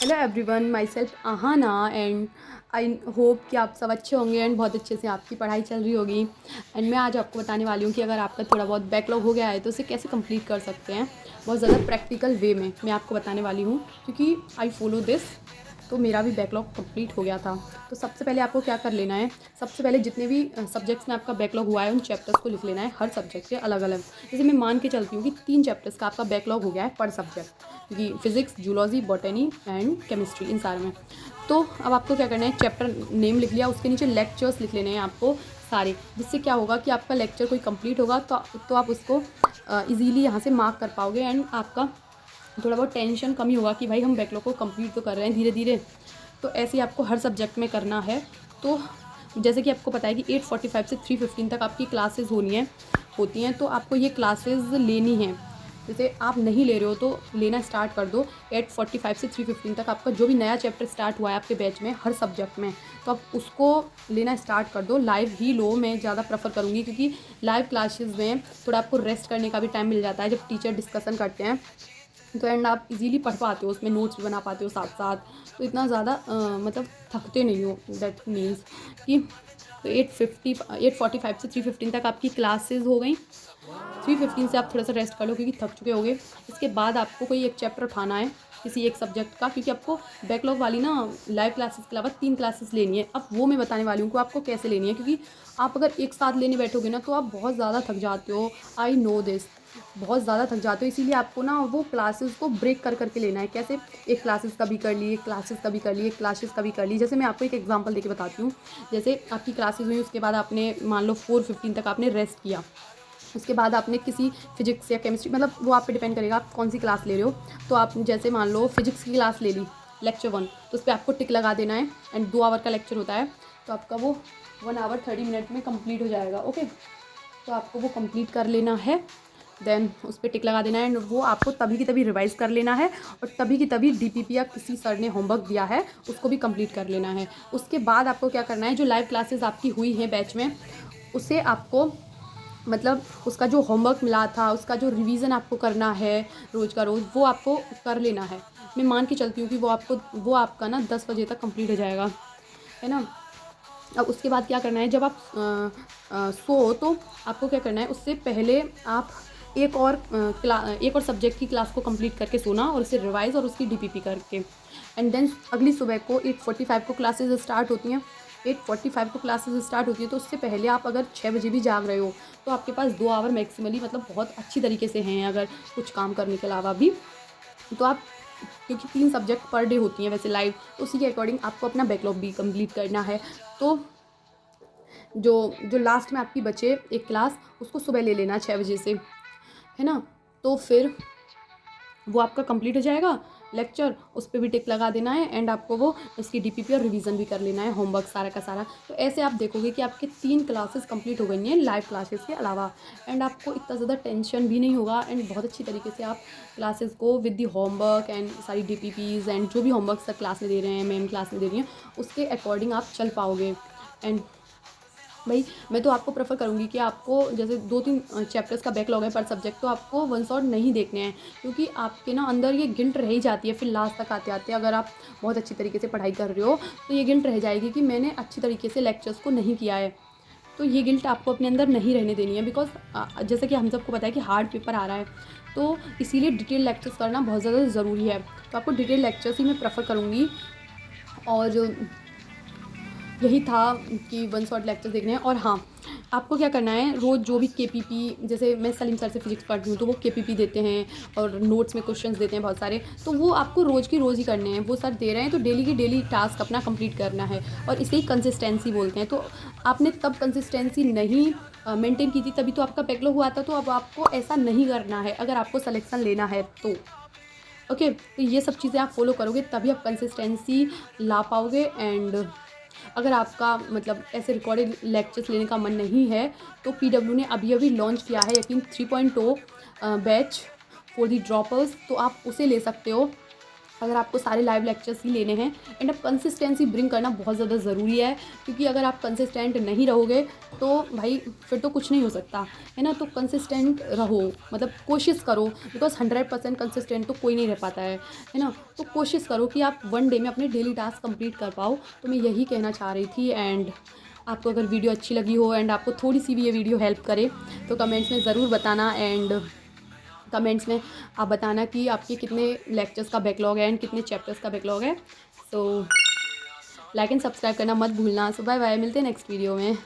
Hello everyone, my self Aahana and I hope कि आप सब अच्छे होंगे एंड बहुत अच्छे से आपकी पढ़ाई चल रही होगी। एंड मैं आज आपको बताने वाली हूँ कि अगर आपका थोड़ा बहुत बैकलॉग हो गया है तो उसे कैसे कंप्लीट कर सकते हैं बहुत ज़्यादा प्रैक्टिकल वे में। मैं आपको बताने वाली हूँ क्योंकि आई फॉलो दिस। तो मेरा भी बैकलॉग कंप्लीट हो गया था। तो सबसे पहले आपको क्या कर लेना है, सबसे पहले जितने भी सब्जेक्ट्स में आपका बैकलॉग हुआ है उन चैप्टर्स को लिख लेना है, हर सब्जेक्ट के अलग अलग। जैसे मैं मान के चलती हूँ कि 3 चैप्टर्स का आपका बैकलॉग हो गया है पर सब्जेक्ट, क्योंकि physics, zoology, botany and chemistry, इन सारे में। तो अब आपको क्या करना है, चैप्टर नेम लिख लिया, उसके नीचे लेक्चर्स लिख लेने हैं आपको सारे, जिससे क्या होगा कि आपका लेक्चर कोई कंप्लीट होगा तो आप उसको इजीली यहाँ से मार्क कर पाओगे एंड आपका थोड़ा बहुत टेंशन कम ही होगा कि भाई हम बैकलॉग को कंप्लीट तो कर रहे हैं धीरे धीरे। तो ऐसे ही आपको हर सब्जेक्ट में करना है। तो जैसे कि आपको पता है कि 8:45 से 3:15 तक आपकी क्लासेस होती हैं, तो आपको ये क्लासेस लेनी है। जैसे आप नहीं ले रहे हो तो लेना स्टार्ट कर दो। 8:45 से 3:15 तक आपका जो भी नया चैप्टर स्टार्ट हुआ है आपके बैच में हर सब्जेक्ट में, तो आप उसको लेना स्टार्ट कर दो। लाइव ही लो, मैं ज़्यादा प्रेफर करूँगी, क्योंकि लाइव क्लासेस में थोड़ा आपको रेस्ट करने का भी टाइम मिल जाता है जब टीचर डिस्कशन करते हैं। तो एंड आप इजीली पढ़ पाते हो, उसमें नोट्स भी बना पाते हो साथ साथ। तो इतना ज़्यादा मतलब थकते नहीं हो। दैट मीन्स कि तो 8:45 से 3:15 तक आपकी क्लासेस हो गई। 3:15 से आप थोड़ा सा रेस्ट कर लो क्योंकि थक चुके होगे। इसके बाद आपको कोई एक चैप्टर उठाना है किसी एक सब्जेक्ट का, क्योंकि आपको बैकलॉग वाली ना लाइव क्लासेस के अलावा 3 क्लासेस लेनी है। अब वो मैं बताने वाली हूँ कि आपको कैसे लेनी है, क्योंकि आप अगर एक साथ लेने बैठोगे ना तो आप बहुत ज़्यादा थक जाते हो। आई नो दिस, बहुत ज़्यादा थक जाते हो। इसीलिए आपको ना वो क्लासेस को ब्रेक कर करके लेना है। कैसे? एक क्लासेस कभी कर ली, एक क्लासेस कभी कर ली, एक क्लासेस कभी कर ली। जैसे मैं आपको एक एग्जांपल देके बताती हूँ। जैसे आपकी क्लासेस हुई, उसके बाद आपने मान लो 4:15 तक आपने रेस्ट किया। उसके बाद आपने किसी फिजिक्स या केमिस्ट्री, मतलब वो आप पे डिपेंड करेगा आप कौन सी क्लास ले रहे हो। तो आप जैसे मान लो फिजिक्स की क्लास ले ली, लेक्चर 1, तो उस पर आपको टिक लगा देना है। एंड 2 आवर का लेक्चर होता है, तो आपका वो 1 आवर 30 मिनट में कंप्लीट हो जाएगा। ओके, तो आपको वो कंप्लीट कर लेना है। देन उस पर टिक लगा देना है एंड वो आपको तभी की तभी रिवाइज़ कर लेना है, और तभी की तभी डीपीपी या किसी सर ने होमवर्क दिया है उसको भी कंप्लीट कर लेना है। उसके बाद आपको क्या करना है, जो लाइव क्लासेस आपकी हुई हैं बैच में, उसे आपको मतलब उसका जो होमवर्क मिला था, उसका जो रिवीजन आपको करना है रोज़ का रोज़, वो आपको कर लेना है। मैं मान के चलती हूँ कि वो आपका ना 10 बजे तक कंप्लीट हो जाएगा, है ना। अब उसके बाद क्या करना है, जब आप सो तो आपको क्या करना है, उससे पहले आप एक और सब्जेक्ट की क्लास को कंप्लीट करके सोना, और उसे रिवाइज और उसकी डीपीपी करके। एंड देन अगली सुबह को 8:45 को क्लासेस स्टार्ट होती हैं। 8:45 को क्लासेस स्टार्ट होती है, तो उससे पहले आप अगर 6 बजे भी जाग रहे हो तो आपके पास 2 आवर मैक्सिमली, मतलब बहुत अच्छी तरीके से हैं अगर कुछ काम करने के अलावा भी। तो आप, क्योंकि 3 सब्जेक्ट पर डे होती हैं वैसे लाइव, तो उसी के अकॉर्डिंग आपको अपना बैकलॉग भी कंप्लीट करना है। तो जो जो लास्ट में आपकी बचे एक क्लास, उसको सुबह ले लेना 6 बजे से, है ना। तो फिर वो आपका कंप्लीट हो जाएगा लेक्चर, उस पर भी टिक लगा देना है एंड आपको वो उसकी डीपीपी और रिवीजन भी कर लेना है, होमवर्क सारा का सारा। तो ऐसे आप देखोगे कि आपके 3 क्लासेस कंप्लीट हो गई हैं लाइव क्लासेस के अलावा, एंड आपको इतना ज़्यादा टेंशन भी नहीं होगा एंड बहुत अच्छी तरीके से आप क्लासेस को विद दी होमवर्क एंड सारी डीपीपीज़ एंड जो भी होमवर्क सर क्लास में दे रहे हैं, मैम क्लास में दे रही हैं, उसके अकॉर्डिंग आप चल पाओगे। एंड भाई मैं तो आपको प्रेफर करूँगी कि आपको जैसे 2-3 चैप्टर्स का बैकलॉग है पर सब्जेक्ट, तो आपको वन शॉट नहीं देखने हैं, क्योंकि आपके ना अंदर ये गिल्ट रह ही जाती है। फिर लास्ट तक आते आते अगर आप बहुत अच्छी तरीके से पढ़ाई कर रहे हो तो ये गिल्ट रह जाएगी कि मैंने अच्छी तरीके से लेक्चर्स को नहीं किया है। तो ये गिल्ट आपको अपने अंदर नहीं रहने देनी है, बिकॉज जैसे कि हम सबको पता है कि हार्ड पेपर आ रहा है, तो इसीलिए डिटेल लेक्चर्स करना बहुत ज़्यादा ज़रूरी है। तो आपको डिटेल लेक्चर्स ही मैं प्रेफर करूँगी। और यही था कि वन शॉट लेक्चर देखने हैं। और हाँ, आपको क्या करना है, रोज़ जो भी केपीपी, जैसे मैं सलीम सर से फिजिक्स पढ़ती हूँ तो वो केपीपी देते हैं और नोट्स में क्वेश्चंस देते हैं बहुत सारे, तो वो आपको रोज़ की रोज़ ही करने हैं। वो सर दे रहे हैं तो डेली की डेली टास्क अपना कंप्लीट करना है, और इसे ही कंसिस्टेंसी बोलते हैं। तो आपने तब कंसिस्टेंसी नहीं मेंटेन की थी, तभी तो आपका बैकलॉग हुआ था। तो अब आपको ऐसा नहीं करना है अगर आपको सिलेक्शन लेना है तो। ओके, तो ये सब चीज़ें आप फॉलो करोगे तभी आप कंसिस्टेंसी ला पाओगे। एंड अगर आपका मतलब ऐसे रिकॉर्डेड लेक्चर्स लेने का मन नहीं है तो पीडब्ल्यू ने अभी अभी लॉन्च किया है यकीन 3.0 बैच फॉर दी ड्रॉपर्स, तो आप उसे ले सकते हो। अगर आपको सारे लाइव लेक्चर्स ही लेने हैं। एंड अब कंसिस्टेंसी ब्रिंग करना बहुत ज़्यादा ज़रूरी है, क्योंकि अगर आप कंसिस्टेंट नहीं रहोगे तो भाई फिर तो कुछ नहीं हो सकता है ना। तो कंसिस्टेंट रहो, मतलब कोशिश करो, बिकॉज 100% कंसिस्टेंट तो कोई नहीं रह पाता है ना। तो कोशिश करो कि आप वन डे में अपने डेली टास्क कंप्लीट कर पाओ। तो मैं यही कहना चाह रही थी। एंड आपको अगर वीडियो अच्छी लगी हो एंड आपको थोड़ी सी भी ये वीडियो हेल्प करे तो कमेंट्स में ज़रूर बताना। एंड कमेंट्स में आप बताना कि आपके कितने लेक्चर्स का बैकलॉग है एंड कितने चैप्टर्स का बैकलॉग है। सो लाइक एंड सब्सक्राइब करना मत भूलना। सो बाय बाय, मिलते हैं नेक्स्ट वीडियो में।